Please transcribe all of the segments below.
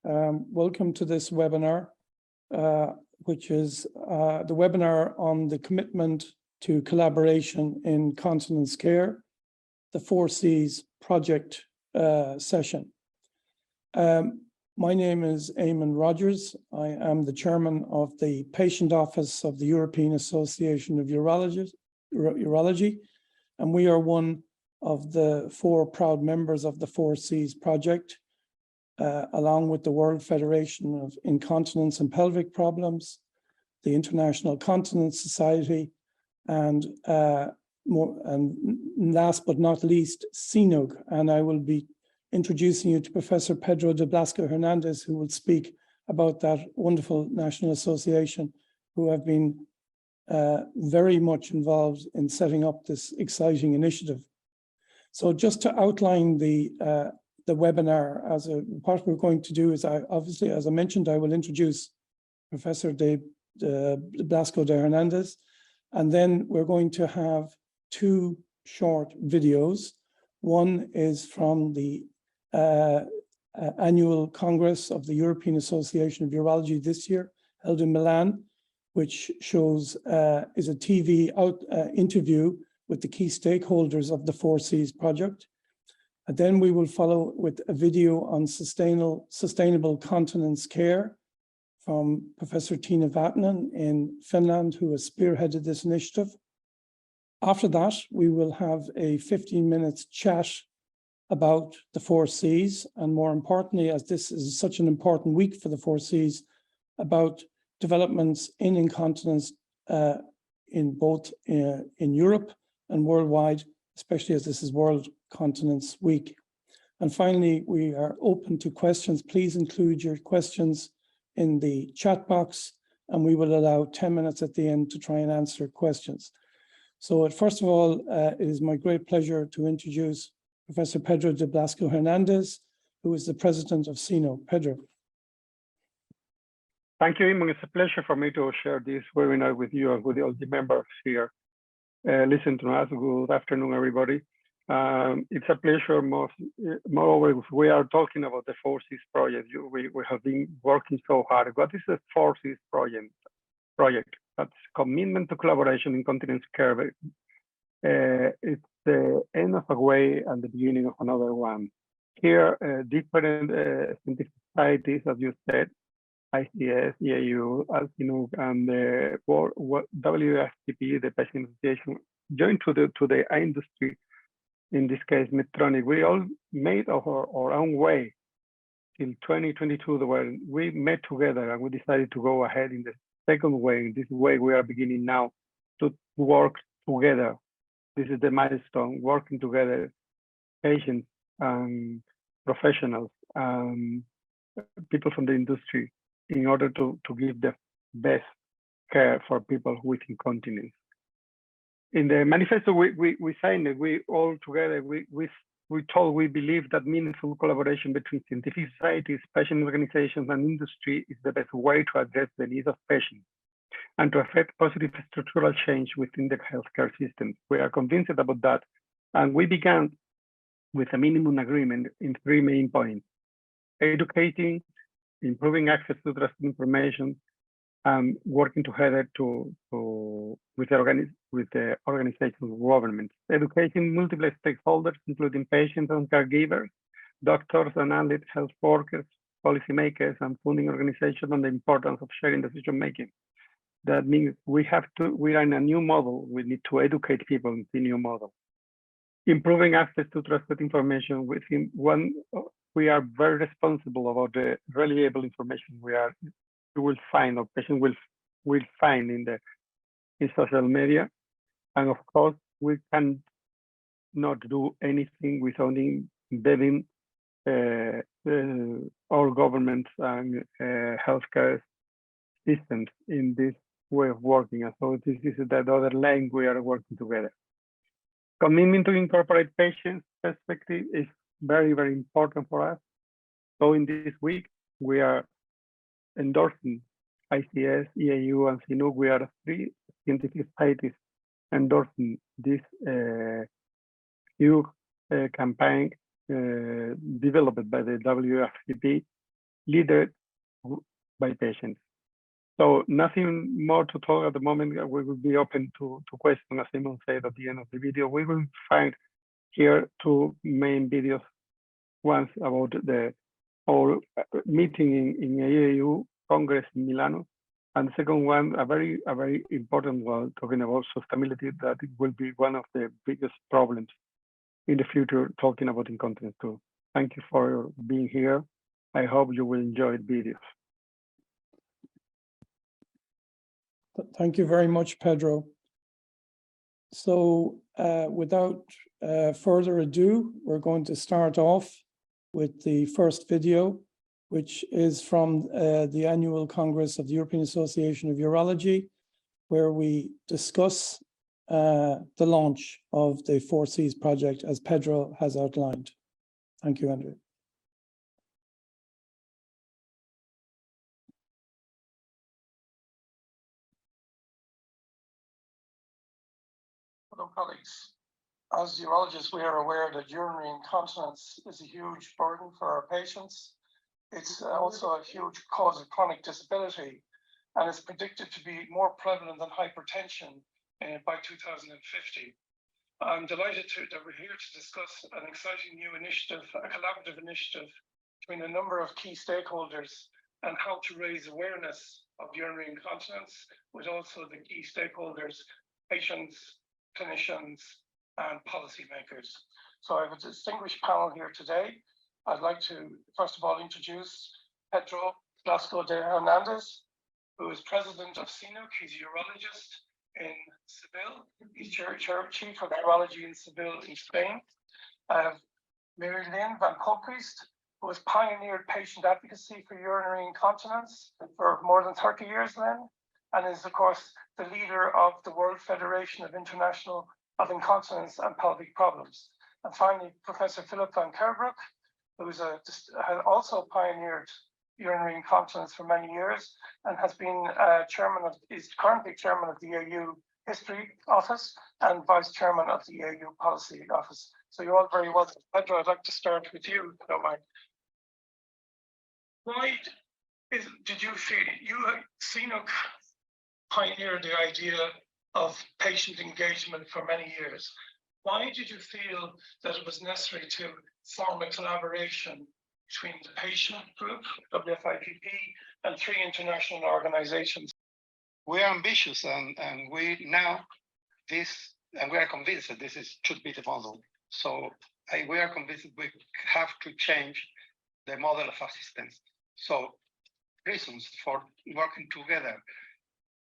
Welcome to this webinar, which is the webinar on the commitment to collaboration in continence care, the 4Cs project session. My name is Eamonn Rogers. I am the chairman of the Patient Office of the European Association of Urology, and we are one of the 4 proud members of the 4Cs project, along with the World Federation of Incontinence and Pelvic Problems, the International Continence Society, and last but not least, SINUG. And I will be introducing you to Professor Pedro Blasco Hernandez, who will speak about that wonderful national association, who have been very much involved in setting up this exciting initiative. So just to outline the webinar, what we're going to do is, obviously, as I mentioned, I will introduce Professor Blasco de Hernandez, and then we're going to have 2 short videos. One is from the annual Congress of the European Association of Urology this year, held in Milan, which shows is a TV interview with the key stakeholders of the 4Cs project. And then we will follow with a video on sustainable continence care from Professor Tiina Vaittinen in Finland, who has spearheaded this initiative. After that, we will have a 15-minute chat about the 4Cs, and more importantly, as this is such an important week for the 4Cs, about developments in incontinence in both in Europe and worldwide, especially as this is World Continence Week. And finally, we are open to questions. Please include your questions in the chat box, and we will allow 10 minutes at the end to try and answer questions. So first of all, it is my great pleasure to introduce Professor Pedro Blasco Hernandez, who is the president of SINUG. Pedro. Thank you, Eamonn. It's a pleasure for me to share this webinar with you and with all the members here. Listen to us. Good afternoon, everybody. It's a pleasure. Moreover, we are talking about the 4Cs project. We have been working so hard. What is the 4Cs project? That's commitment to collaboration in continence care. It's the end of a way and the beginning of another one. Here, different scientific societies, as you said, ICS, EAU, SINUG, and the WFIPP, the Patient Association, joined to the industry, in this case, Medtronic. We all made our own way till 2022, where we met together and we decided to go ahead in the second way. In this way, we are beginning now to work together. This is the milestone, working together, patients, professionals, people from the industry, in order to give the best care for people with incontinence. In the manifesto we signed it, we all together, we told we believe that meaningful collaboration between scientific societies, patient organizations, and industry is the best way to address the needs of patients and to affect positive structural change within the healthcare system. We are convinced about that, and we began with a minimum agreement in 3 main points: educating, improving access to trusted information, and working together with the organizations of government. Educating multiple stakeholders, including patients and caregivers, doctors and allied health workers, policymakers, and funding organizations on the importance of sharing decision-making. That means we are in a new model. We need to educate people in the new model. Improving access to trusted information within we are very responsible about the reliable information you will find, or patient will find in social media. And of course, we can not do anything without embedding our governments and healthcare systems in this way of working. And so this is the other line we are working together. Commitment to incorporate patients' perspective is very, very important for us. So in this week, we are endorsing ICS, EAU, and SINUG. We are 3 scientific societies endorsing this huge campaign developed by the WFIPP led by patients. So nothing more to talk at the moment. We will be open to questions, as Eamonn said at the end of the video. We will find here two main videos. One about the whole meeting in AAU Congress in Milan, and the second one, a very important one, talking about sustainability, that it will be one of the biggest problems in the future, talking about incontinence too. Thank you for being here. I hope you will enjoy the videos. Thank you very much, Pedro. So without further ado, we're going to start off with the first video, which is from the annual Congress of the European Association of Urology, where we discuss the launch of the 4Cs project, as Pedro has outlined. Thank you, Andrew. Hello, colleagues. As urologists, we are aware that urinary incontinence is a huge burden for our patients. It's also a huge cause of chronic disability, and it's predicted to be more prevalent than hypertension by 2050. I'm delighted that we're here to discuss an exciting new initiative, a collaborative initiative between a number of key stakeholders, and how to raise awareness of urinary incontinence with also the key stakeholders, patients, clinicians, and policymakers. So I have a distinguished panel here today. I'd like to, first of all, introduce Pedro Blasco de Hernandez, who is president of SINUG. He's a urologist in Seville. He's chief of urology in Seville in Spain. I have Lynne van Poelgeest, who has pioneered patient advocacy for urinary incontinence for more than 30 years then, and is, of course, the leader of the World Federation of International of Incontinence and Pelvic Problems. And finally, Professor Philip van Kerbroek, who has also pioneered urinary incontinence for many years and has been is currently chairman of the AU History Office and vice chairman of the AU Policy Office. So you're all very welcome. Pedro, I'd like to start with you, if you don't mind. Why did you feel SINUG pioneered the idea of patient engagement for many years? Why did you feel that it was necessary to form a collaboration between the patient group, WFIPP, and 3 international organizations? We are ambitious, and we know this, and we are convinced that this should be the model. So we are convinced we have to change the model of assistance. So reasons for working together.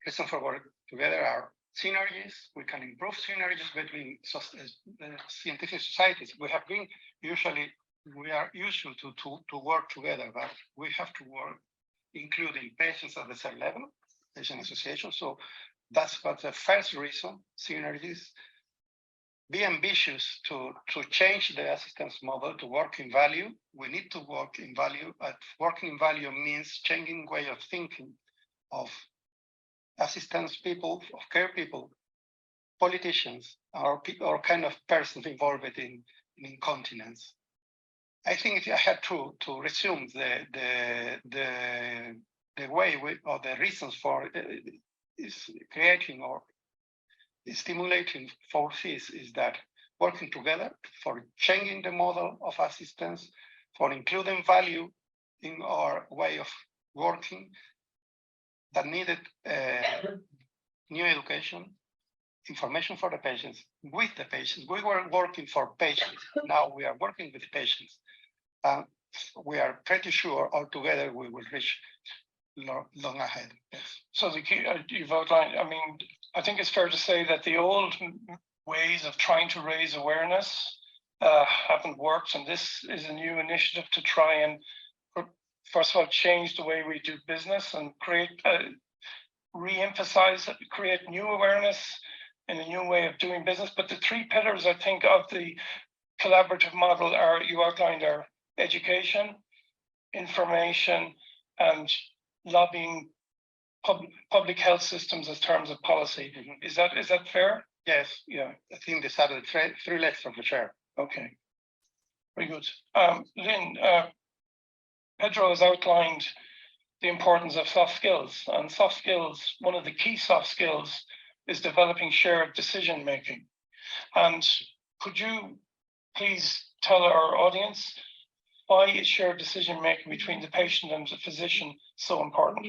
Reasons for working together are synergies. We can improve synergies between scientific societies. We are usual to work together, but we have to work, including patients at the same level, patient association. So that's what the first reason, synergies. Be ambitious to change the assistance model to work in value. We need to work in value, but working in value means changing way of thinking of assistance people, of care people, politicians, or kind of persons involved in incontinence. I think if I had to resume the way or the reasons for is creating or stimulating 4Cs is that working together for changing the model of assistance, for including value in our way of working, that needed new education, information for the patients, with the patients. We were working for patients. Now we are working with patients. We are pretty sure altogether we will reach long ahead. Yes. So the key, you've outlined, I mean, I think it's fair to say that the old ways of trying to raise awareness haven't worked, and this is a new initiative to try and, first of all, change the way we do business and create, re-emphasize, create new awareness in a new way of doing business. But the 3 pillars, I think, of the collaborative model are, you outlined, are education, information, and lobbying public health systems as terms of policy. Mm-hmm. Is that fair? Yes. Yeah. I think these are the 3 legs of the chair. Okay. Very good. Lynne, Pedro has outlined the importance of soft skills, and soft skills, one of the key soft skills is developing shared decision making. And could you please tell our audience why is shared decision making between the patient and the physician so important?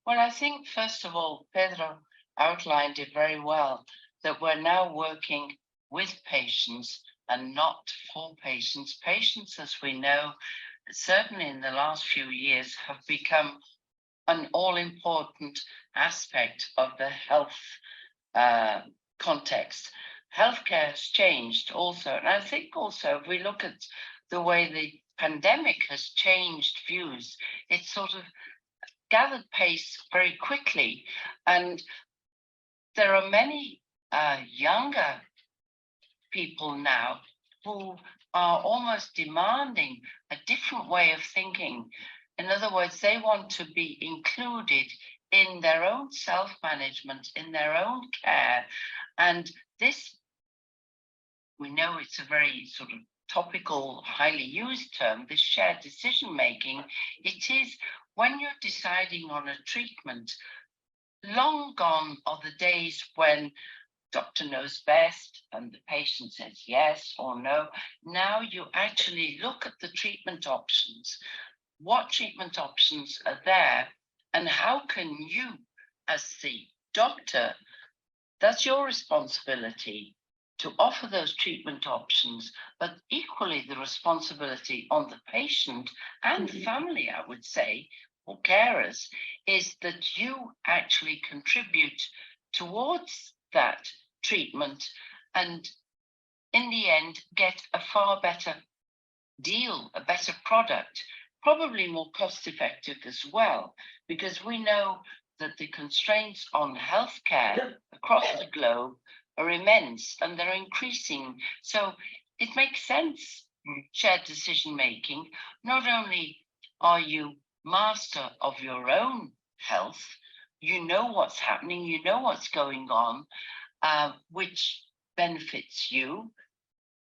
Well, I think first of all, Pedro outlined it very well, that we're now working with patients and not for patients. Patients, as we know, certainly in the last few years, have become an all-important aspect of the health context. Healthcare has changed also, and I think also if we look at the way the pandemic has changed views, it sort of gathered pace very quickly, and there are many younger people now who are almost demanding a different way of thinking. In other words, they want to be included in their own self-management, in their own care. And this, we know it's a very sort of topical, highly used term, this shared decision making. It is when you're deciding on a treatment, long gone are the days when doctor knows best and the patient says yes or no. Now you actually look at the treatment options. What treatment options are there, and how can you, as the doctor, that's your responsibility to offer those treatment options, but equally the responsibility on the patient and family, I would say, or carers, is that you actually contribute towards that treatment and in the end get a far better deal, a better product, probably more cost effective as well, because we know that the constraints on healthcare across the globe are immense and they're increasing. So it makes sense, shared decision making. Not only are you master of your own health, you know what's happening, you know what's going on, which benefits you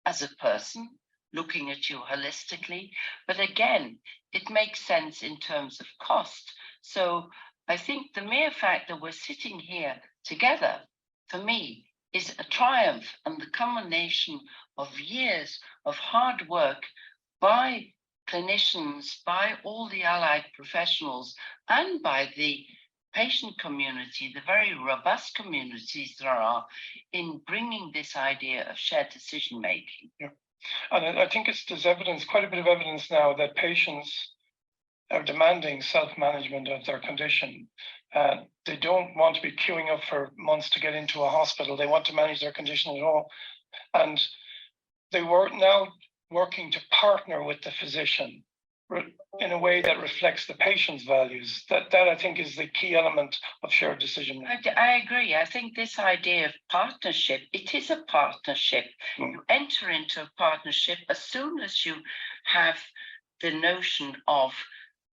as a person, looking at you holistically. But again, it makes sense in terms of cost. So I think the mere fact that we're sitting here together, for me, is a triumph and the culmination of years of hard work by clinicians, by all the allied professionals, and by the patient community, the very robust communities there are in bringing this idea of shared decision making. Yeah. And I think there's evidence, quite a bit of evidence now that patients are demanding self-management of their condition. They don't want to be queuing up for months to get into a hospital. They want to manage their condition at all. And they were now working to partner with the physician in a way that reflects the patient's values. That I think is the key element of shared decision making. I agree. I think this idea of partnership, it is a partnership. You enter into a partnership as soon as you have the notion of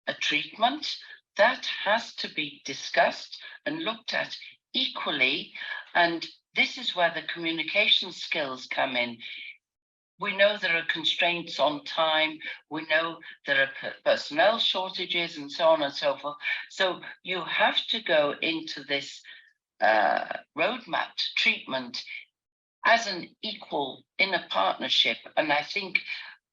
a treatment that has to be discussed and looked at equally. And this is where the communication skills come in. We know there are constraints on time. We know there are personnel shortages and so on and so forth. So you have to go into this roadmap to treatment as an equal in a partnership. And I think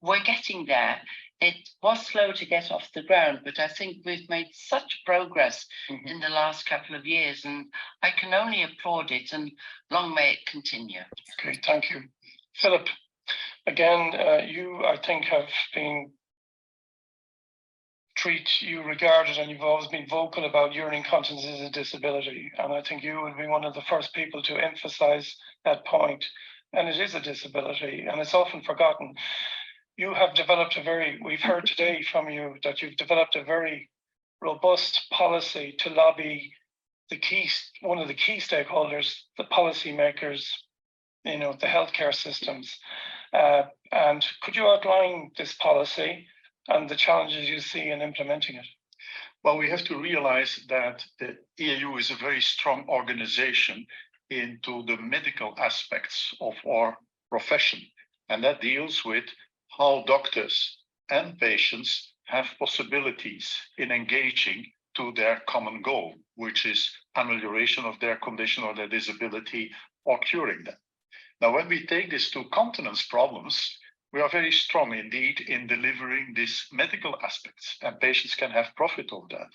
we're getting there. It was slow to get off the ground, but I think we've made such progress in the last couple of years, and I can only applaud it, and long may it continue. Okay, thank you. Philip, again, you, I think, have been regarded, and you've always been vocal about urinary incontinence as a disability. And I think you would be one of the first people to emphasize that point. And it is a disability, and it's often forgotten. You have developed we've heard today from you that you've developed a very robust policy to lobby one of the key stakeholders, the policymakers, the healthcare systems. And could you outline this policy and the challenges you see in implementing it? Well, we have to realize that the EU is a very strong organization into the medical aspects of our profession, and that deals with how doctors and patients have possibilities in engaging to their common goal, which is amelioration of their condition or their disability or curing them. Now, when we take this to continence problems, we are very strong indeed in delivering these medical aspects, and patients can have profit of that.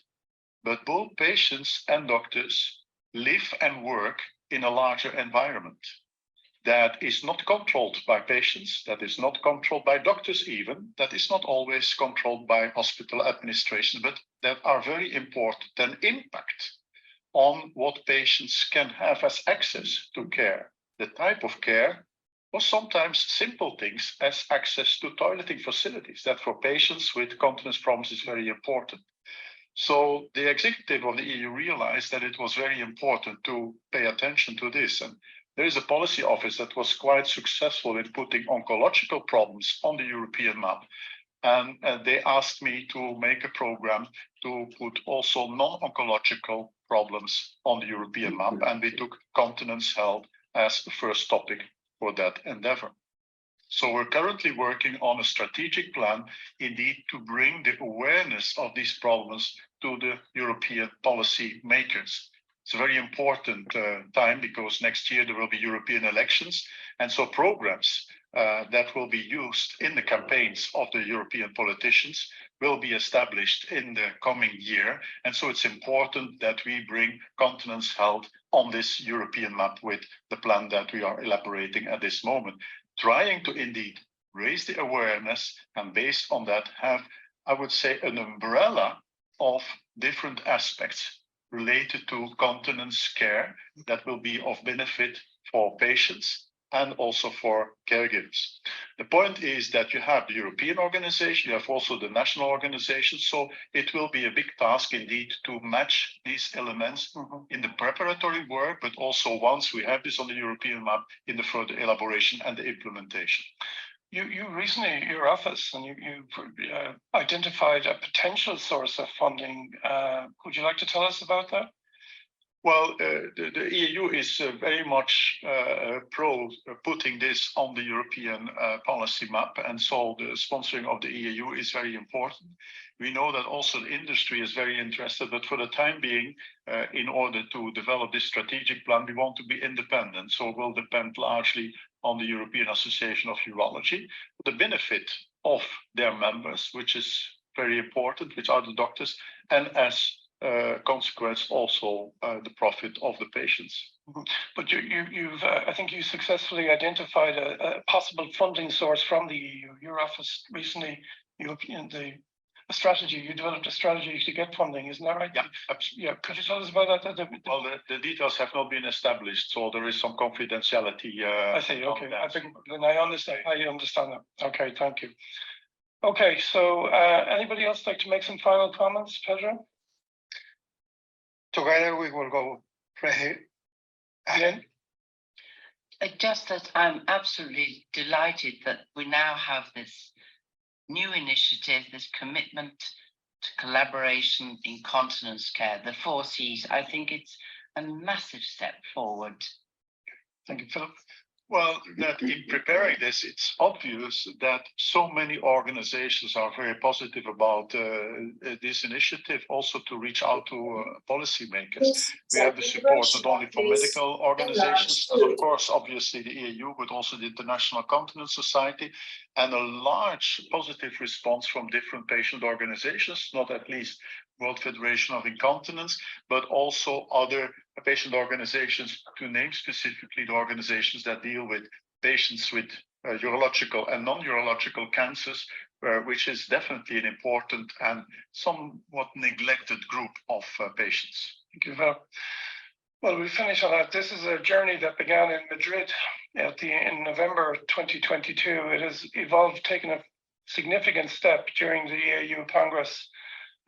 But both patients and doctors live and work in a larger environment that is not controlled by patients, that is not controlled by doctors even, that is not always controlled by hospital administration, but that are very important and impact on what patients can have as access to care, the type of care, or sometimes simple things as access to toileting facilities, that for patients with continence problems is very important. So the executive of the EU realized that it was very important to pay attention to this. And there is a policy office that was quite successful in putting oncological problems on the European map. And they asked me to make a program to put also non-oncological problems on the European map. And we took continence health as the first topic for that endeavor. So we're currently working on a strategic plan, indeed, to bring the awareness of these problems to the European policy makers. It's a very important time because next year there will be European elections. And so programs that will be used in the campaigns of the European politicians will be established in the coming year. And so it's important that we bring continence health on this European map with the plan that we are elaborating at this moment, trying to indeed raise the awareness and based on that have, I would say, an umbrella of different aspects related to continence care that will be of benefit for patients and also for caregivers. The point is that you have the European organization, you have also the national organizations, so it will be a big task indeed to match these elements in the preparatory work, but also once we have this on the European map in the further elaboration and the implementation. You recently, your office, and you identified a potential source of funding. Would you like to tell us about that? Well, the EU is very much pro putting this on the European policy map, and so the sponsoring of the EU is very important. We know that also the industry is very interested, but for the time being, in order to develop this strategic plan, we want to be independent. So it will depend largely on the European Association of Urology, the benefit of their members, which is very important, which are the doctors, and as consequence also the profit of the patients. But you've I think you successfully identified a possible funding source from the EU. Your office recently, you developed a strategy to get funding, isn't that right? Yeah, absolutely. Yeah, could you tell us about that? Well, the details have not been established, so there is some confidentiality. I see. Okay, I think then I understand that. Okay, thank you. Okay, so anybody else like to make some final comments, Pedro? Together we will go pray. Lynne? Just that I'm absolutely delighted that we now have this new initiative, this commitment to collaboration in continence care, the 4 Cs. I think it's a massive step forward. Thank you, Philip. Well, that in preparing this, it's obvious that so many organizations are very positive about this initiative, also to reach out to policymakers. We have the support not only from medical organizations, and of course, obviously the EU, but also the International Continence Society, and a large positive response from different patient organizations, not at least World Federation of Incontinence, but also other patient organizations, to name specifically the organizations that deal with patients with urological and non-urological cancers, which is definitely an important and somewhat neglected group of patients. Thank you, Phil. Well, we finish on that. This is a journey that began in Madrid in November 2022. It has evolved, taken a significant step during the EU Congress.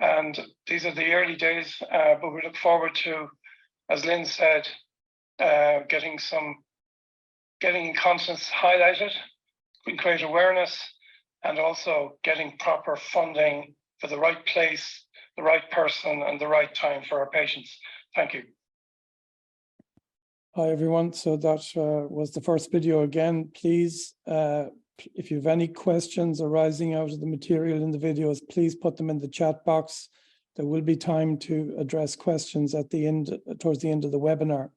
And these are the early days, but we look forward to, as Lynne said, getting incontinence highlighted, we create awareness, and also getting proper funding for the right place, the right person, and the right time for our patients. Thank you. Hi, everyone. So that was the first video. Again, please if you have any questions arising out of the material in the videos, please put them in the chat box. There will be time to address questions at the end, towards the end of the webinar.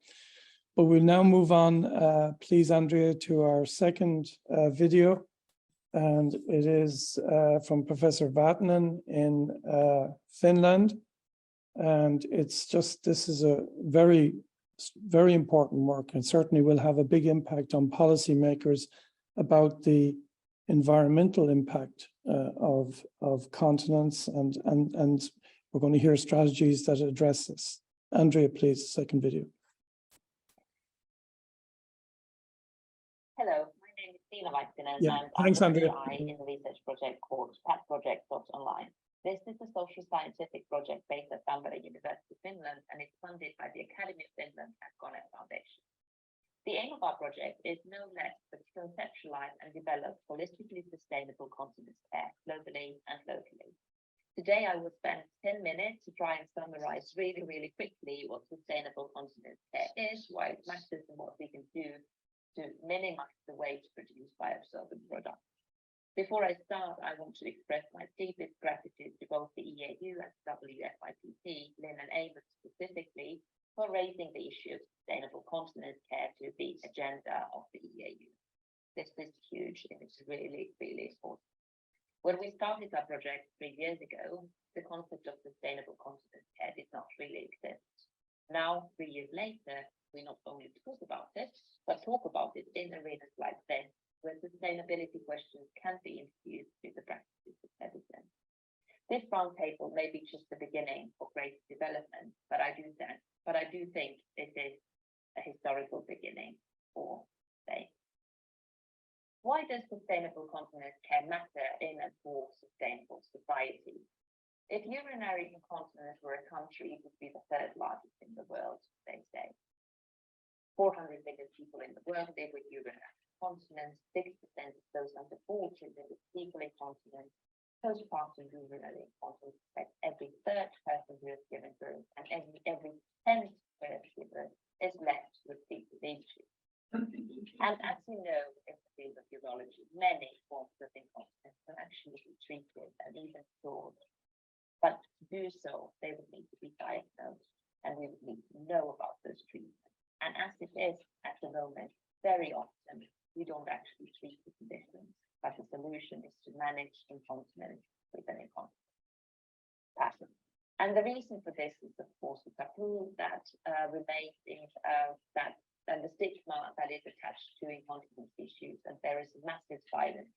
But we'll now move on, please, Andrea, to our second video. And it is from Professor Vaittinen in Finland. And it's just, this is a very, very important work, and certainly will have a big impact on policymakers about the environmental impact of continence, and we're going to hear strategies that address this. Andrea, please, second video. Hello, my name is Tiina Vaittinen, Yeah, and thanks, I'm Andrea. in a research project called PatProject.online. This is a social scientific project based at Tampere University, Finland, and it's funded by the Academy of Finland and Connect Foundation. The aim of our project is no less than to conceptualize and develop holistically sustainable continence care globally and locally. Today, I will spend 10 minutes to try and summarize really quickly what sustainable continence care is, why it matters, and what we can do to minimize the waste produced by absorbent products. Before I start, I want to express my deepest gratitude to both the EAU and WFIPP, Lynne and Eamonn specifically, for raising the issue of sustainable continence care to the agenda of the EAU. This is huge, and it's really important. When we started our project 3 years ago, the concept of sustainable continence care did not really exist. Now, 3 years later, we not only talk about it, but talk about it in arenas like this, where sustainability questions can be infused with the practices of medicine. This roundtable may be just the beginning of great development, but I do think it is a historical beginning for today. Why does sustainable continence care matter in a more sustainable society? If urinary incontinence were a country, it would be the third largest in the world, they say. 400 million people in the world live with urinary incontinence. 6% of those under 40 live with fecal incontinence. Postpartum urinary incontinence affects every third person who has given birth, and every 10th birth giver is left with fecal issues. And as you know, in the field of urology, many forms of incontinence can actually be treated and even cured. But to do so, they would need to be diagnosed, and we would need to know about those treatments. And as it is at the moment, very often we don't actually treat the condition, but the solution is to manage incontinence with an incontinence pattern. And the reason for this is, of course, the taboo that remains in that, and the stigma that is attached to incontinence issues, and there is massive silence.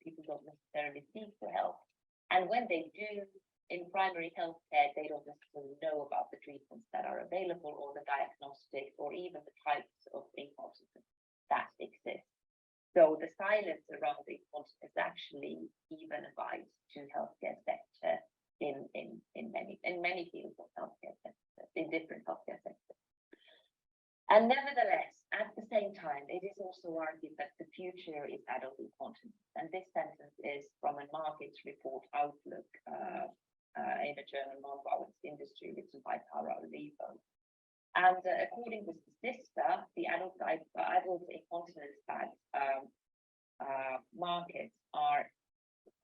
People don't necessarily seek for help, and when they do, in primary health care, they don't necessarily know about the treatments that are available, or the diagnostic, or even the types of incontinence that exist. So the silence around the incontinence actually even abides to healthcare sector in many fields of healthcare sector, in different healthcare sectors. And nevertheless, at the same time, it is also argued that the future is adult incontinence. And this sentence is from a markets report outlook in a German non-violence industry written by Tara Olivo. And according to Statista, the adult incontinence pads markets are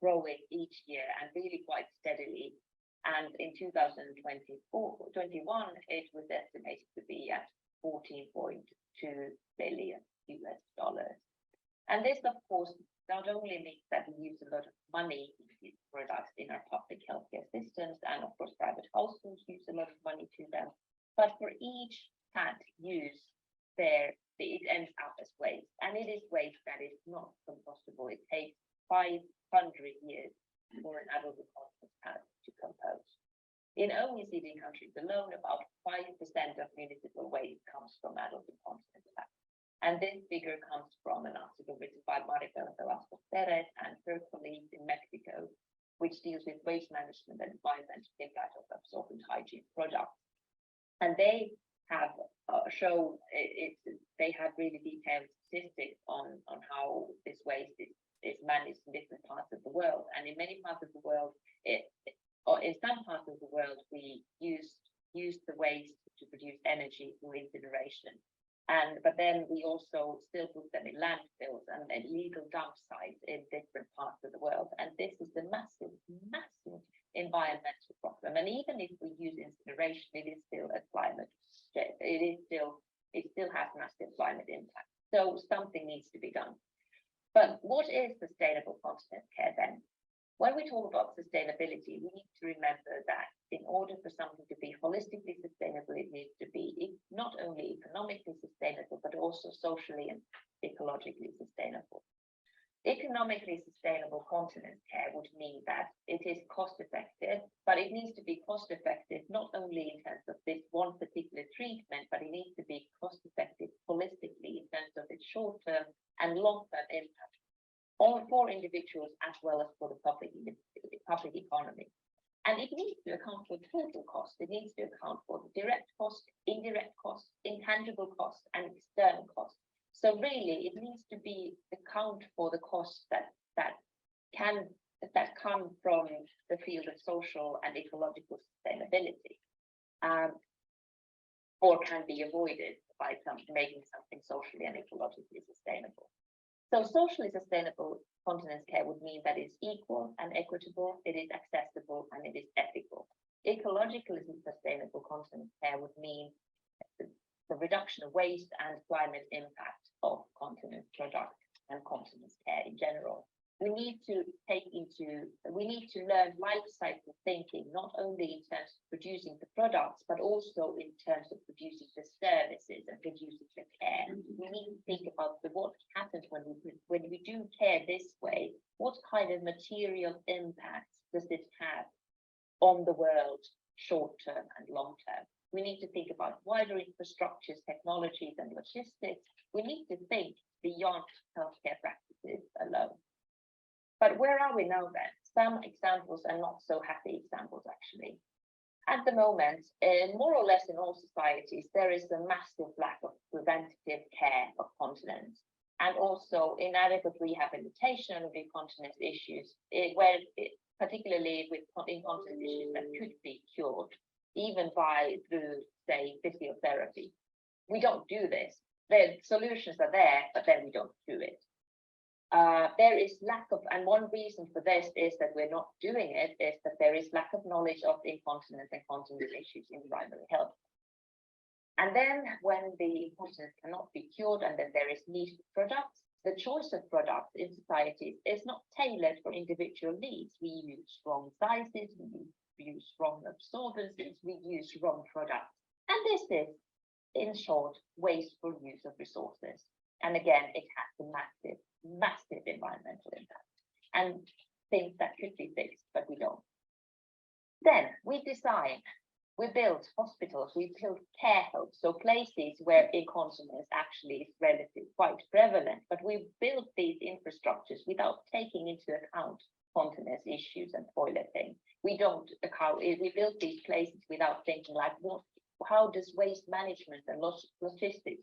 growing each year and really quite steadily. And in 2021, it was estimated to be at $14.2 billion. And this, of course, not only means that we use a lot of money in these products in our public healthcare systems, and of course private households use a lot of money to them, but for each pad used there, it ends up as waste. And it is waste that is not compostable. It takes 500 years for an adult incontinence pad to compose. In OECD countries alone, about 5% of municipal waste comes from adult incontinence pads. And this figure comes from an article written by Maribel Velasco Perez and her colleagues in Mexico, which deals with waste management and environmental impact of absorbent hygiene products. And they have shown they have really detailed statistics on how this waste is managed in different parts of the world. And in many parts of the world, or in some parts of the world, we use the waste to produce energy through incineration. But then we also still put them in landfills and illegal dump sites in different parts of the world. And this is a massive, massive environmental problem. And even if we use incineration, it is still a climate, it still has massive climate impact. So something needs to be done. But what is sustainable continence care then? When we talk about sustainability, we need to remember that in order for something to be holistically sustainable, it needs to be not only economically sustainable, but also socially and ecologically sustainable. Economically sustainable continence care would mean that it is cost effective, but it needs to be cost effective not only in terms of this one particular treatment, but it needs to be cost effective holistically in terms of its short-term and long-term impact for individuals as well as for the public economy. And it needs to account for total cost. It needs to account for the direct cost, indirect cost, intangible cost, and external cost. So really, it needs to be account for the costs that come from the field of social and ecological sustainability, or can be avoided by making something socially and ecologically sustainable. So socially sustainable continence care would mean that it's equal and equitable, it is accessible, and it is ethical. Ecologically sustainable continence care would mean the reduction of waste and climate impact of continence products and continence care in general. We need to learn life cycle thinking, not only in terms of producing the products, but also in terms of producing the services and producing the care. We need to think about what happens when we do care this way. What kind of material impact does this have on the world, short term and long term? We need to think about wider infrastructures, technologies, and logistics. We need to think beyond healthcare practices alone. But where are we now then? Some examples are not so happy examples, actually. At the moment, more or less in all societies, there is a massive lack of preventative care of continence, and also inadequate rehabilitation of incontinence issues, particularly with incontinence issues that could be cured, even through, say, physiotherapy. We don't do this. The solutions are there, but then we don't do it. There is lack of, and one reason for this is that we're not doing it, is that there is lack of knowledge of incontinence and continence issues in primary health. And then when the incontinence cannot be cured and then there is need for products, the choice of products in societies is not tailored for individual needs. We use wrong sizes, we use wrong absorbencies, we use wrong products. And this is, in short, wasteful use of resources. And again, it has a massive, massive environmental impact and things that could be fixed, but we don't. Then we build hospitals, we build care homes, so places where incontinence actually is relatively quite prevalent, but we build these infrastructures without taking into account continence issues and toileting. We build these places without thinking like, how does waste management and logistics,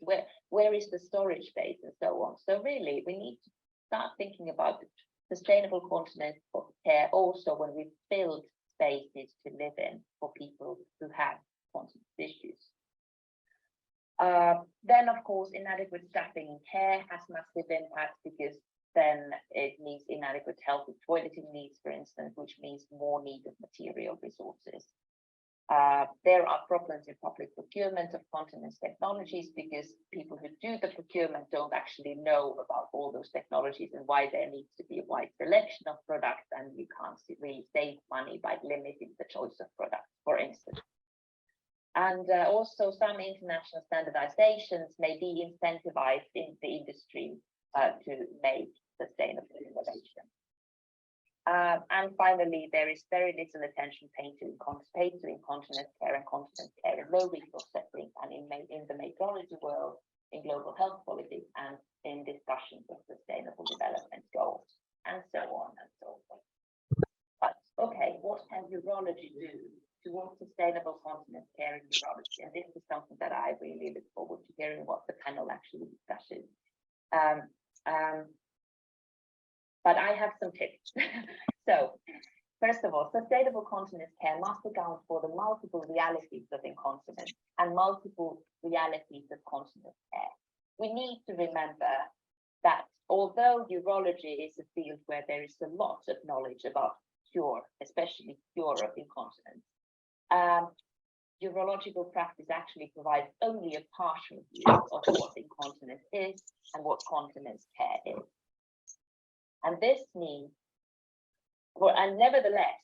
where is the storage space and so on. So really, we need to start thinking about sustainable continence care also when we build spaces to live in for people who have continence issues. Then, of course, inadequate staffing in care has massive impact, because then it means inadequate health and toileting needs, for instance, which means more need of material resources. There are problems in public procurement of continence technologies, because people who do the procurement don't actually know about all those technologies and why there needs to be a wide selection of products, and you can't really save money by limiting the choice of products, for instance. And also some international standardizations may be incentivized in the industry to make sustainable innovation. And finally, there is very little attention paid to incontinence care and continence care in low resource settings and in the majority world, in global health politics, and in discussions of sustainable development goals, and so on and so forth. But okay, what can urology do towards sustainable continence care in urology? And this is something that I really look forward to hearing what the panel actually discusses. But I have some tips. So, first of all, sustainable continence care must account for the multiple realities of incontinence. and multiple realities of continence care. We need to remember that although urology is a field where there is a lot of knowledge about cure, especially cure of incontinence, urological practice actually provides only a partial view of what incontinence is and what continence care is. And this means, and nevertheless,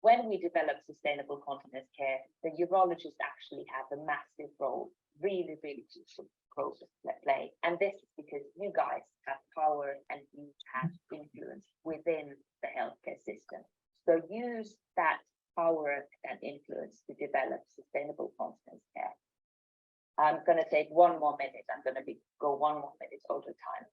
when we develop sustainable continence care, the urologists actually have a massive role, really crucial role to play. And this is because you guys have power and you have influence within the healthcare system. So use that power and influence to develop sustainable continence care. I'm going to take one more minute. I'm going to go 1 more minute over time.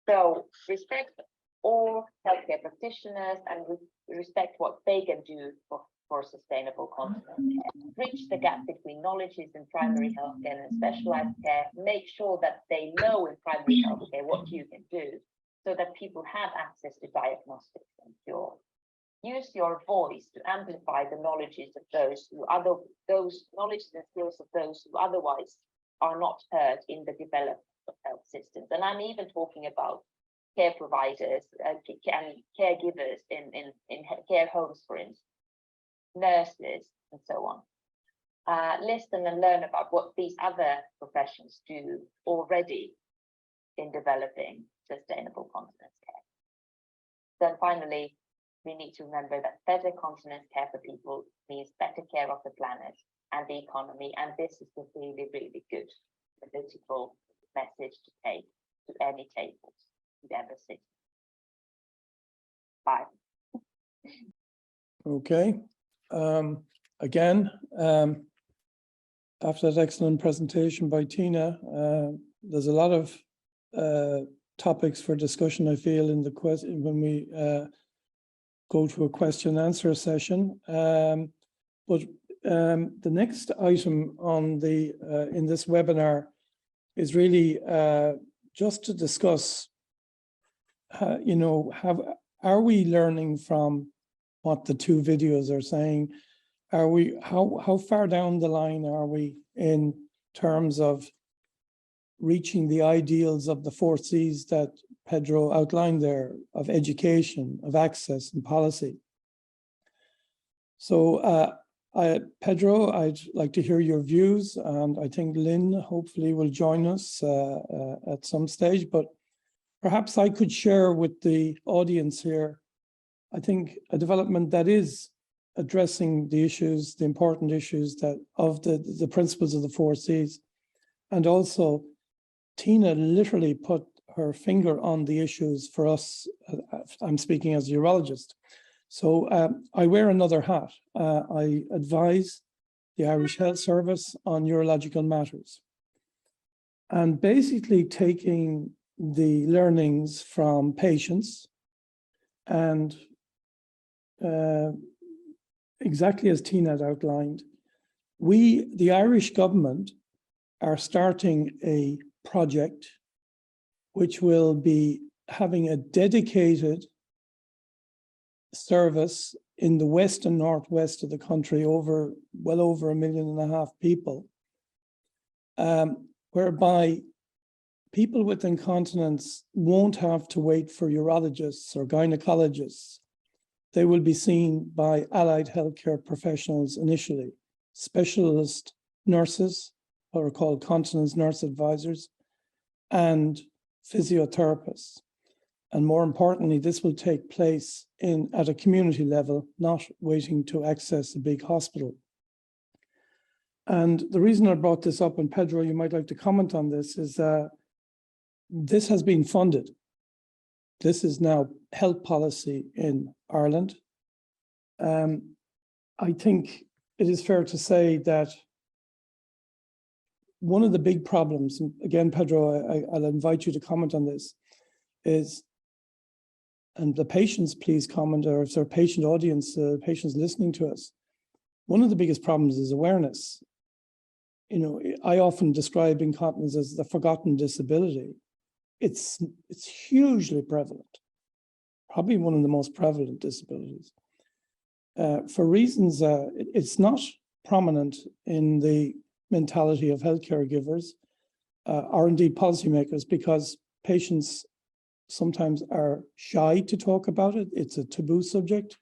So respect all healthcare practitioners and respect what they can do for sustainable continence care. Bridge the gap between knowledges in primary healthcare and specialized care. Make sure that they know in primary healthcare what you can do so that people have access to diagnostics and cure. Use your voice to amplify the knowledges of those knowledges and skills of those who otherwise are not heard in the development of health systems. And I'm even talking about care providers and caregivers in care homes, for instance, nurses, and so on. Listen and learn about what these other professions do already in developing sustainable continence care. Then finally, we need to remember that better continence care for people means better care of the planet and the economy. And this is a really good political message to take to any tables you've ever seen. Bye. Okay. Again, after that excellent presentation by Tiina, there's a lot of topics for discussion, I feel, in the question when we go to a question and answer session. But the next item on the in this webinar is really just to discuss, are we learning from what the 2 videos are saying? Are we, how far down the line are we in terms of reaching the ideals of the 4 C's that Pedro outlined there, of education, of access and policy? So Pedro, I'd like to hear your views, and I think Lynne hopefully will join us at some stage, but perhaps I could share with the audience here, I think, a development that is addressing the issues, the important issues that of the principles of the 4 C's. And also, Tiina literally put her finger on the issues for us. I'm speaking as a urologist. So I wear another hat. I advise the Irish Health Service on urological matters. And basically taking the learnings from patients and exactly as Tiina had outlined, the Irish government, are starting a project which will be having a dedicated service in the west and northwest of the country, well over 1.5 million people, whereby people with incontinence won't have to wait for urologists or gynecologists. They will be seen by allied healthcare professionals initially, specialist nurses, what are called continence nurse advisors, and physiotherapists. And more importantly, this will take place at a community level, not waiting to access a big hospital. And the reason I brought this up, and Pedro, you might like to comment on this, is that this has been funded. This is now health policy in Ireland. I think it is fair to say that one of the big problems, and again, Pedro, I'll invite you to comment on this, is, and the patients please comment, or if they're a patient audience, patients listening to us, one of the biggest problems is awareness. I often describe incontinence as the forgotten disability. It's hugely prevalent, probably one of the most prevalent disabilities. For reasons, it's not prominent in the mentality of healthcare givers, or indeed policymakers, because patients sometimes are shy to talk about it. It's a taboo subject.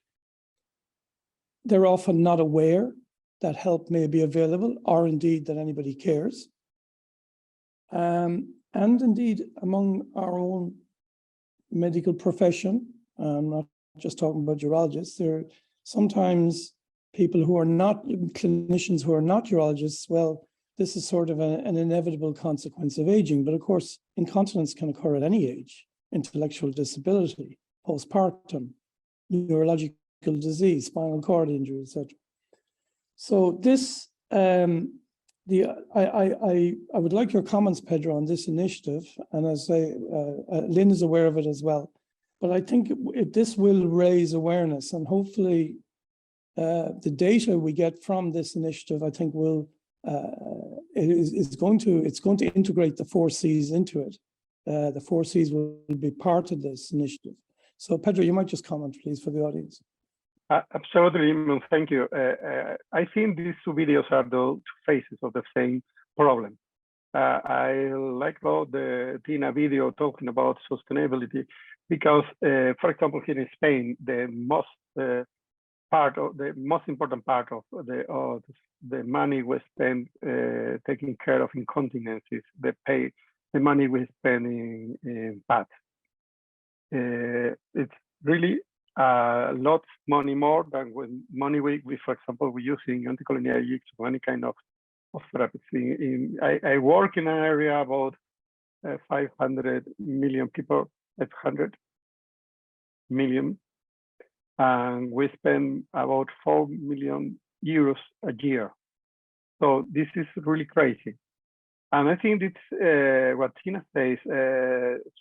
They're often not aware that help may be available, or indeed that anybody cares. And indeed, among our own medical profession, I'm not just talking about urologists, there are sometimes people who are not clinicians who are not urologists. Well, this is sort of an inevitable consequence of aging. But of course, incontinence can occur at any age: intellectual disability, postpartum, neurological disease, spinal cord injury, etc. So this, I would like your comments, Pedro, on this initiative. And as I say, Lynne is aware of it as well. But I think this will raise awareness, and hopefully the data we get from this initiative, I think, will it's going to integrate the 4 C's into it. The 4 C's will be part of this initiative. So Pedro, you might just comment, please, for the audience. Absolutely, Eamonn, thank you. I think these 2 videos are the 2 faces of the same problem. I like about the Tiina video talking about sustainability because, for example, here in Spain, the most important part of the money we spend taking care of incontinence is the money we spend in pads. It's really lots money more than when money we for example, we use in anticholinergics or any kind of therapy. I work in an area about 500 million people, 500 million, and we spend about 4 million euros a year. So this is really crazy. And I think it's what Tiina says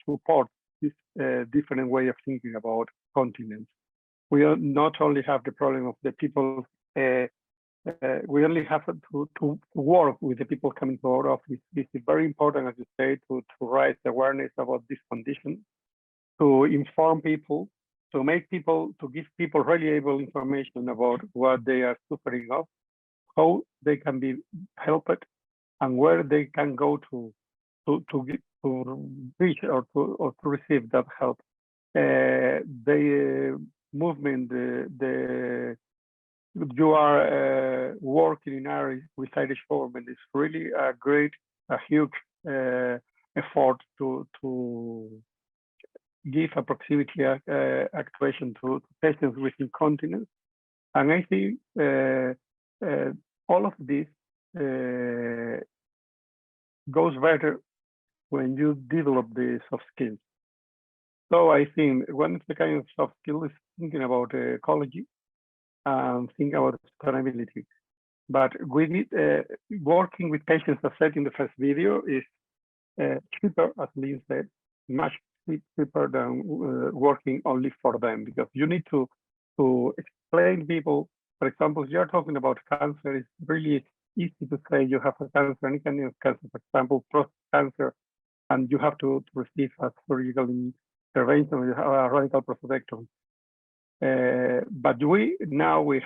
supports this different way of thinking about continence. We not only have the problem of the people, we only have to work with the people coming to our office. This is very important, as you say, to raise awareness about this condition, to inform people, to give people reliable information about what they are suffering of, how they can be helped, and where they can go to reach or to receive that help. The movement, you are working in Irish with Irish government is really a huge effort to give a proximity actuation to patients with incontinence. And I think all of this goes better when you develop the soft skills. So I think one of the kind of soft skills is thinking about ecology and thinking about sustainability. But we need working with patients, as said in the first video, is cheaper, as Lynne said, much cheaper than working only for them, because you need to explain people. For example, you're talking about cancer. It's really easy to say you have a cancer, any kind of cancer, for example, prostate cancer, and you have to receive a surgical intervention, you have a radical prostatectomy. But we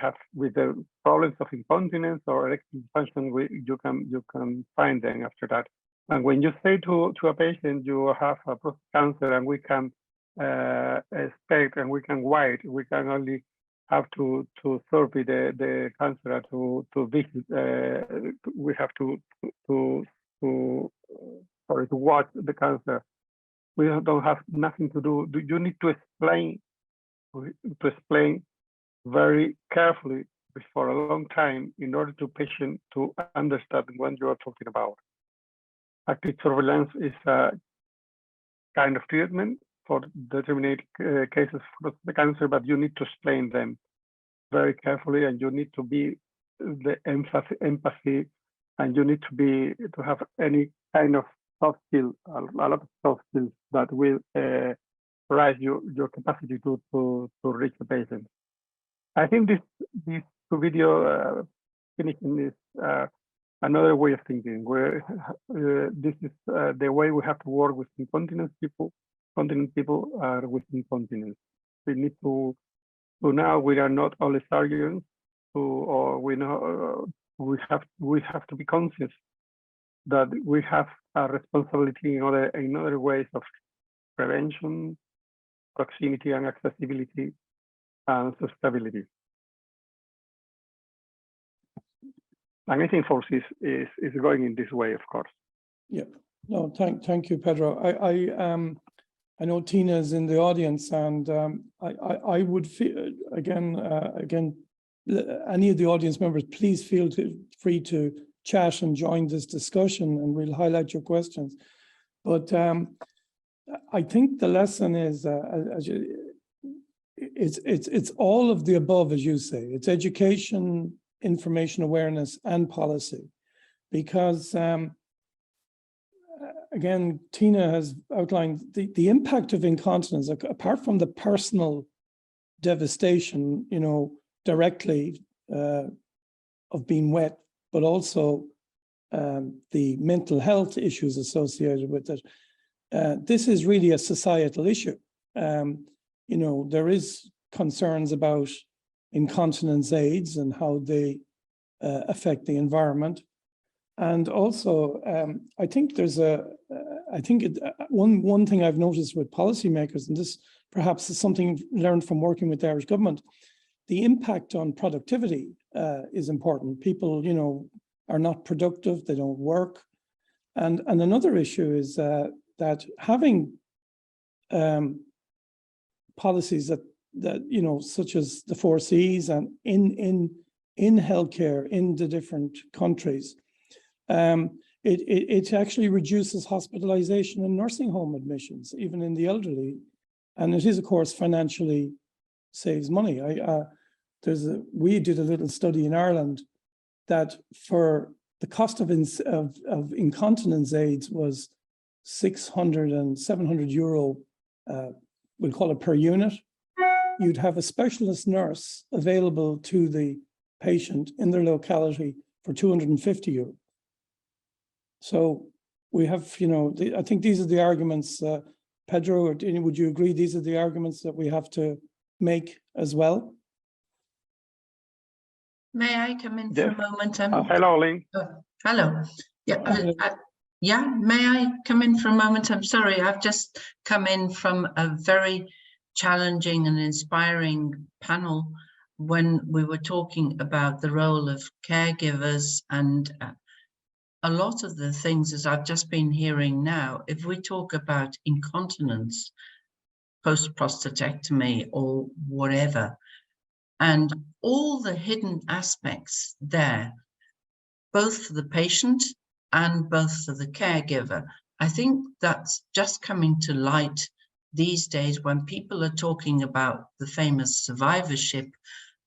have, with the problems of incontinence or erectile dysfunction, you can find them after that. And when you say to a patient you have a prostate cancer and we can expect and we can wait, we can only have to survey the cancer to visit. We have to watch the cancer. We don't have nothing to do. You need to explain very carefully for a long time in order to patient to understand what you are talking about. Active surveillance is a kind of treatment for determined cases of the cancer, but you need to explain them very carefully, and you need to be the empathy, and you need to have any kind of soft skill, a lot of soft skills that will raise your capacity to reach the patient. I think this video finishing is another way of thinking, where this is the way we have to work with incontinence people. Continent people are with incontinence. We need to now we are not only surgeons, or we know we have to be conscious that we have a responsibility in other ways of prevention, proximity and accessibility, and sustainability. And I think FORCES is going in this way, of course. Yeah, no, thank you, Pedro. I know Tiina is in the audience, and I would feel again, any of the audience members, please feel free to chat and join this discussion, and we'll highlight your questions. But I think the lesson is, it's all of the above, as you say. It's education, information awareness, and policy, because again, Tiina has outlined the impact of incontinence, apart from the personal devastation, you know, directly of being wet, but also the mental health issues associated with it. This is really a societal issue. You know, there is concerns about incontinence aids and how they affect the environment. And also, I think there's one thing I've noticed with policymakers, and this perhaps is something learned from working with the Irish government, the impact on productivity is important. People, you know, are not productive, they don't work. And another issue is that having policies that you know, such as the 4 Cs and in healthcare in the different countries, it actually reduces hospitalization and nursing home admissions, even in the elderly. And it is, of course, financially saves money. We did a little study in Ireland that for the cost of incontinence aids was 600 and 700 euro, we'll call it per unit. You'd have a specialist nurse available to the patient in their locality for 250 euro. So we have, you know, I think these are the arguments, Pedro, or would you agree these are the arguments that we have to make as well? May I come in Yes. for a moment? Hello, Lynne. Hello. Yeah, yeah, may I come in for a moment? I'm sorry, I've just come in from a very challenging and inspiring panel when we were talking about the role of caregivers, and a lot of the things, as I've just been hearing now, if we talk about incontinence, post-prostatectomy or whatever, and all the hidden aspects there, both for the patient and both for the caregiver, I think that's just coming to light these days when people are talking about the famous survivorship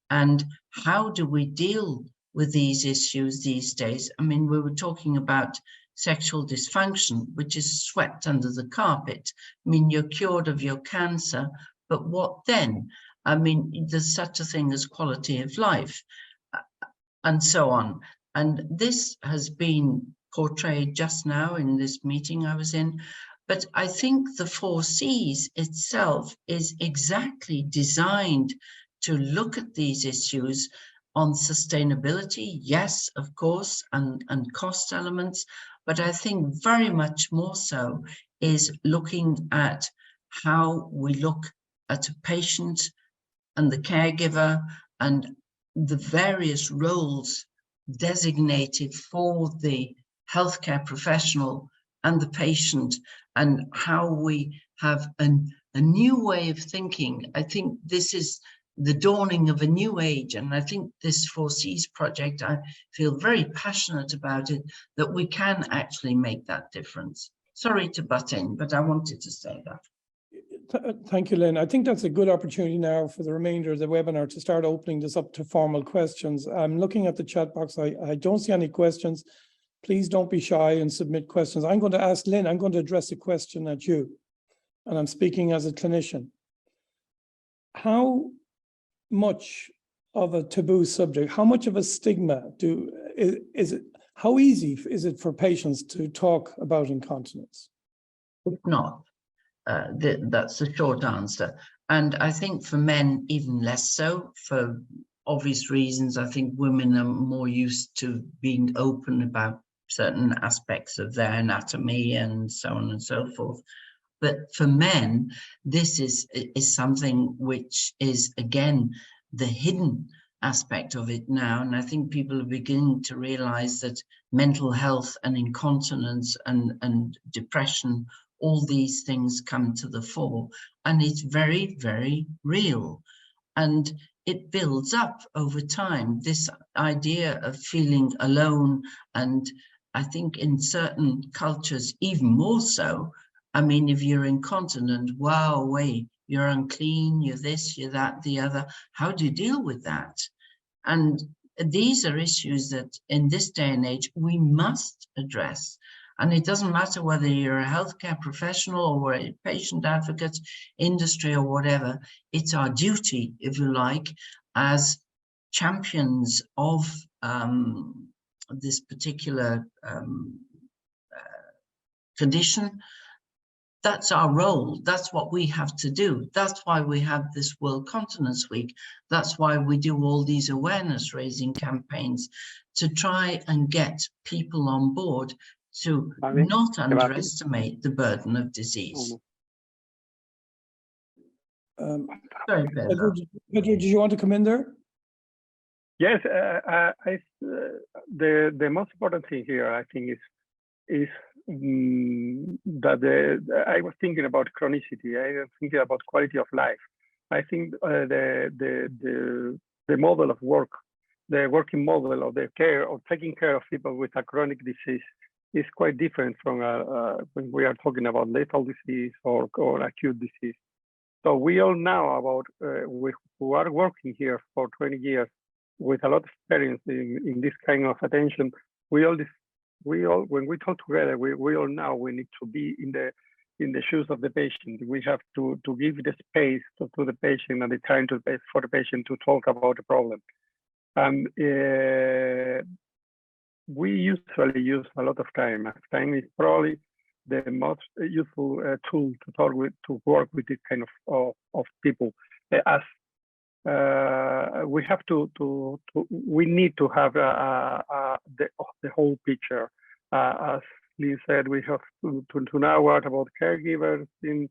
and how do we deal with these issues these days. I mean, we were talking about sexual dysfunction, which is swept under the carpet. I mean, you're cured of your cancer, but what then? I mean, there's such a thing as quality of life and so on. And this has been portrayed just now in this meeting I was in. But I think the 4 Cs itself is exactly designed to look at these issues on sustainability, yes, of course, and cost elements, but I think very much more so is looking at how we look at a patient and the caregiver and the various roles designated for the healthcare professional and the patient, and how we have a new way of thinking. I think this is the dawning of a new age, and I think this 4 Cs project, I feel very passionate about it, that we can actually make that difference. Sorry to butt in, but I wanted to say that. Thank you, Lynne. I think that's a good opportunity now for the remainder of the webinar to start opening this up to formal questions. I'm looking at the chat box. I don't see any questions. Please don't be shy and submit questions. I'm going to ask Lynne, I'm going to address a question at you, and I'm speaking as a clinician. How much of a taboo subject, how much of a stigma is it, how easy is it for patients to talk about incontinence? It's not. That's the short answer. And I think for men, even less so, for obvious reasons. I think women are more used to being open about certain aspects of their anatomy and so on and so forth. But for men, this is something which is, again, the hidden aspect of it now. And I think people are beginning to realize that mental health and incontinence and depression, all these things come to the fore. And it's very, very real. And it builds up over time, this idea of feeling alone. And I think in certain cultures, even more so. I mean, if you're incontinent, wow, wait, you're unclean, you're this, you're that, the other. How do you deal with that? And these are issues that in this day and age, we must address. And it doesn't matter whether you're a healthcare professional or a patient advocate, industry or whatever, it's our duty, if you like, as champions of this particular condition. That's our role. That's what we have to do. That's why we have this World Continence Week. That's why we do all these awareness raising campaigns to try and get people on board to not underestimate the burden of disease. Sorry, Pedro. Pedro, did you want to come in there? Yes, the most important thing here, I think, is that I was thinking about chronicity. I was thinking about quality of life. I think the model of work, the working model of the care of taking care of people with a chronic disease is quite different from when we are talking about lethal disease or acute disease. So we all know about who are working here for 20 years with a lot of experience in this kind of attention. We all when we talk together, we all know we need to be in the shoes of the patient. We have to give the space to the patient and the time for the patient to talk about the problem. And we usually use a lot of time. Time is probably the most useful tool to work with this kind of people. As we have we need to have the whole picture. As Lynne said, we have to know what about caregivers in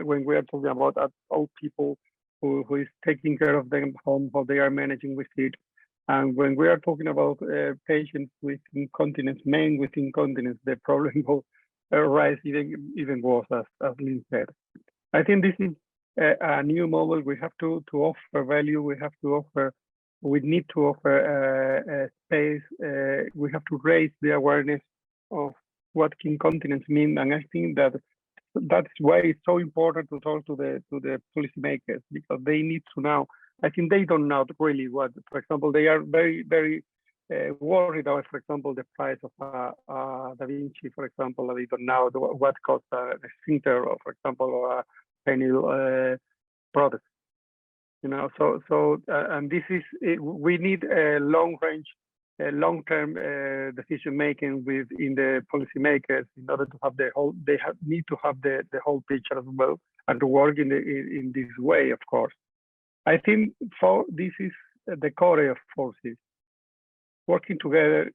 when we are talking about old people who is taking care of them home, how they are managing with it. And when we are talking about patients with incontinence, men with incontinence, the problem will arise even worse, as Lynne said. I think this is a new model. We have to offer value. We need to offer space. We have to raise the awareness of what incontinence means. And I think that's why it's so important to talk to the policymakers, because they need to know. I think they don't know really what, for example, they are very, very worried about, for example, the price of Da Vinci, for example. They don't know what costs a sphincter, or, for example, or a penile product. You know, so and this is we need a long-term decision making within the policymakers in order to have the whole. They need to have the whole picture as well, and to work in this way, of course. I think this is the core of forces, working together,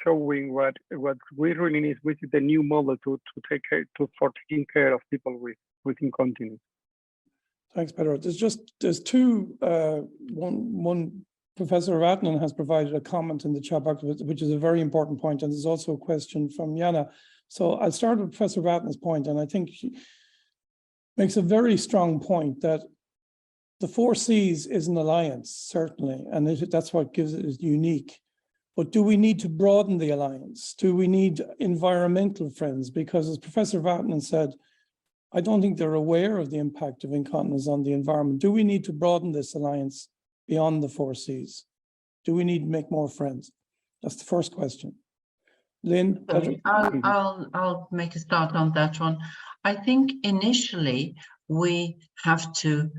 showing what we really need, which is the new model for taking care of people with incontinence. Thanks, Pedro. There's two. One, Professor Vaittinen has provided a comment in the chat box, which is a very important point, and there's also a question from Tiina. So I'll start with Professor Vaittinen's point, and I think she makes a very strong point that the 4 Cs is an alliance, certainly, and that's what gives it is unique. But do we need to broaden the alliance? Do we need environmental friends? Because as Professor Vaittinen said, I don't think they're aware of the impact of incontinence on the environment. Do we need to broaden this alliance beyond the 4 Cs? Do we need to make more friends? That's the first question. Lynne? I'll make a start on that one. I think initially we have to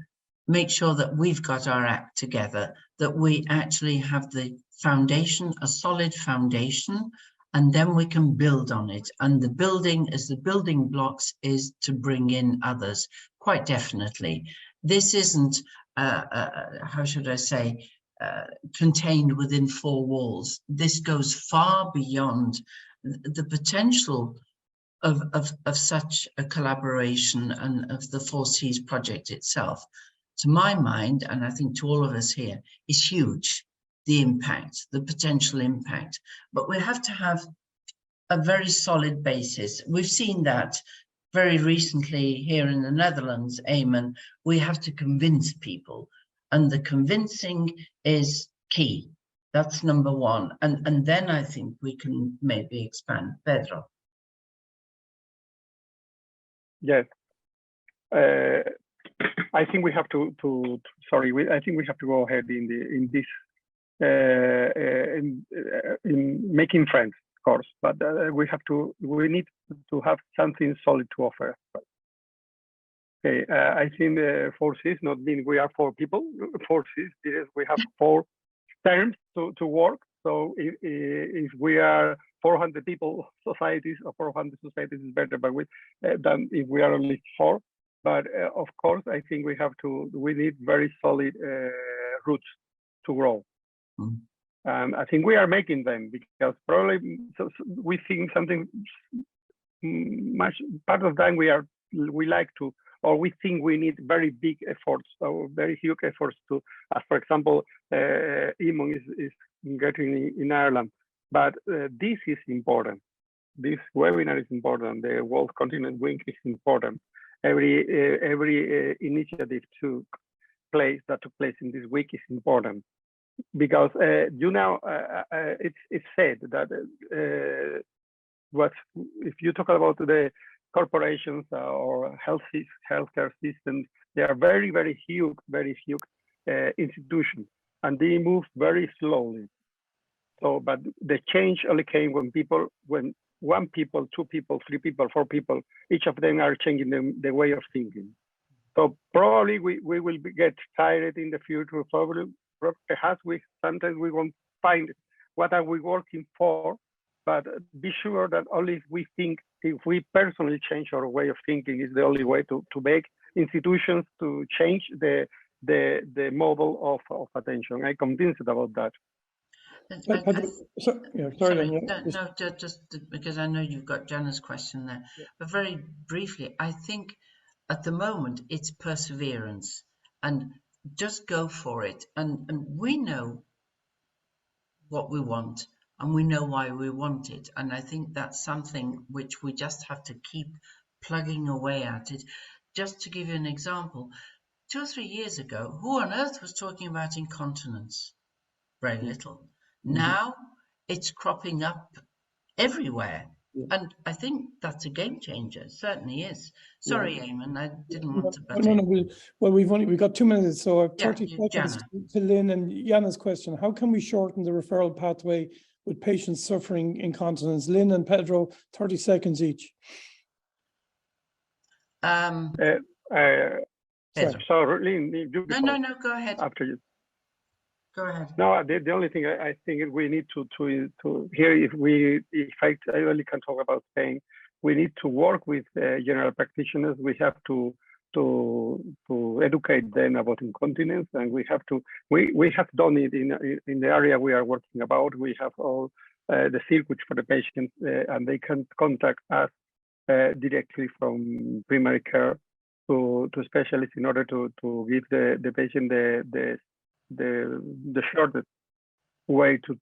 make sure that we've got our act together, that we actually have the foundation, a solid foundation, and then we can build on it. And the building blocks is to bring in others, quite definitely. This isn't how should I say, contained within four walls. This goes far beyond the potential of such a collaboration and of the 4Cs project itself. To my mind, and I think to all of us here, is huge, the impact, the potential impact. But we have to have a very solid basis. We've seen that very recently here in the Netherlands, Eamonn. We have to convince people, and the convincing is key. That's number one. And then I think we can maybe expand. Pedro. Yes. I think we have to I think we have to go ahead in making friends, of course, but we need to have something solid to offer. Okay, I think the 4Cs not mean we are 4 people. 4Cs, we have 4 terms to work. So if we are 400 people societies or 400 societies is better, but than if we are only 4. But of course, I think we need very solid roots to grow. And I think we are making them, because probably we think something much part of time we like to, or we think we need very big efforts, or very huge efforts to, as for example, Eamonn is getting in Ireland. But this is important. This webinar is important. The World Continence Week is important. Every initiative took place in this week is important, because it's said that if you talk about the corporations or healthcare systems, they are very huge institutions, and they move very slowly. So, but the change only came when 1 people, 2 people, 3 people, 4 people, each of them are changing the way of thinking. So probably we will get tired in the future. Probably, perhaps sometimes we won't find what are we working for, but be sure that only if we personally change our way of thinking is the only way to make institutions to change the model of attention. I'm convinced about that. Sorry, just because I know you've got Jana's question there, but very briefly, I think at the moment it's perseverance and just go for it. And we know what we want, and we know why we want it. And I think that's something which we just have to keep plugging away at it. Just to give you an example, 2 or 3 years ago, who on earth was talking about incontinence? Very little. Now it's cropping up everywhere. And I think that's a game changer. It certainly is. Sorry, Eamonn, I didn't want to butt in. Well, we've got 2 minutes, so 30 seconds to Lynne and Jana's question. How can we shorten the referral pathway with patients suffering incontinence? Lynne and Pedro, 30 seconds each. Lynne, you no, go ahead. After you. Go ahead. No, the only thing I think we need to here, if I really can talk about Spain, we need to work with general practitioners. We have to educate them about incontinence, and we have done it in the area we are working about. We have all the circuits for the patients, and they can contact us directly from primary care to specialists in order to give the patient the shortest way to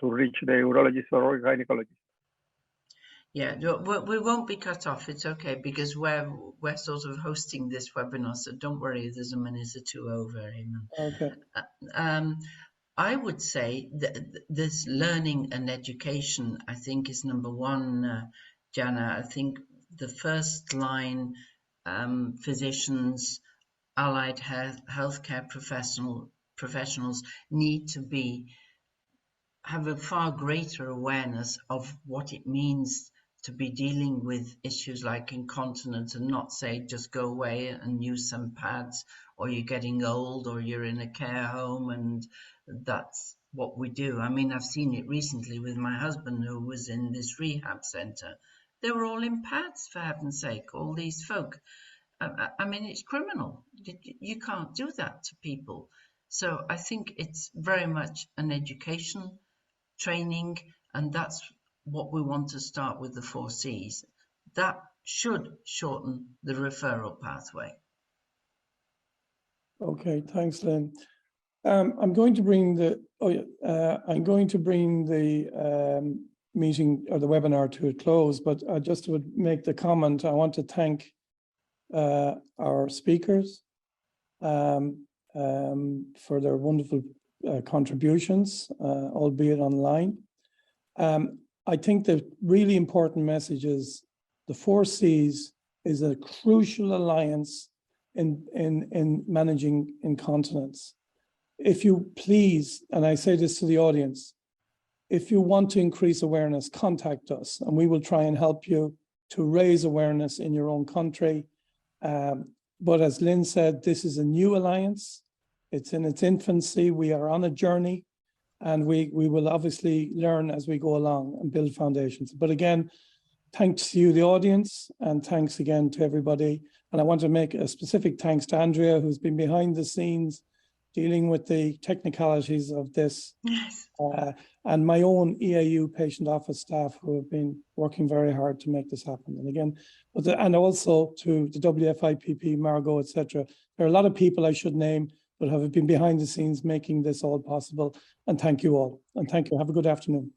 reach the urologist or gynecologist. Yeah, we won't be cut off. It's okay, because we're sort of hosting this webinar, so don't worry. There's a minute or 2 over, Eamonn. Okay. I would say that this learning and education, I think, is number 1, Jana. I think the first line physicians, allied healthcare professionals need to have a far greater awareness of what it means to be dealing with issues like incontinence, and not say just go away and use some pads, or you're getting old, or you're in a care home and that's what we do. I mean, I've seen it recently with my husband, who was in this rehab center. They were all in pads, for heaven's sake, all these folk. I mean, it's criminal. You can't do that to people. So I think it's very much an education, training, and that's what we want to start with the 4 Cs. That should shorten the referral pathway. Okay, thanks, Lynn. I'm going to bring the meeting or the webinar to a close, but I just would make the comment. I want to thank our speakers for their wonderful contributions, albeit online. I think the really important message is the 4 Cs is a crucial alliance in managing incontinence. If you please, and I say this to the audience, if you want to increase awareness, contact us and we will try and help you to raise awareness in your own country. But as Lynn said, this is a new alliance. It's in its infancy. We are on a journey and we will obviously learn as we go along and build foundations. But again, thanks to you, the audience, and thanks again to everybody. And I want to make a specific thanks to Andrea, who's been behind the scenes dealing with the technicalities of this. Yes. And my own EAU patient office staff who have been working very hard to make this happen. And again, and also to the WFIPP, Margot, etc. There are a lot of people I should name, but have been behind the scenes making this all possible. And thank you all. And thank you. Have a good afternoon.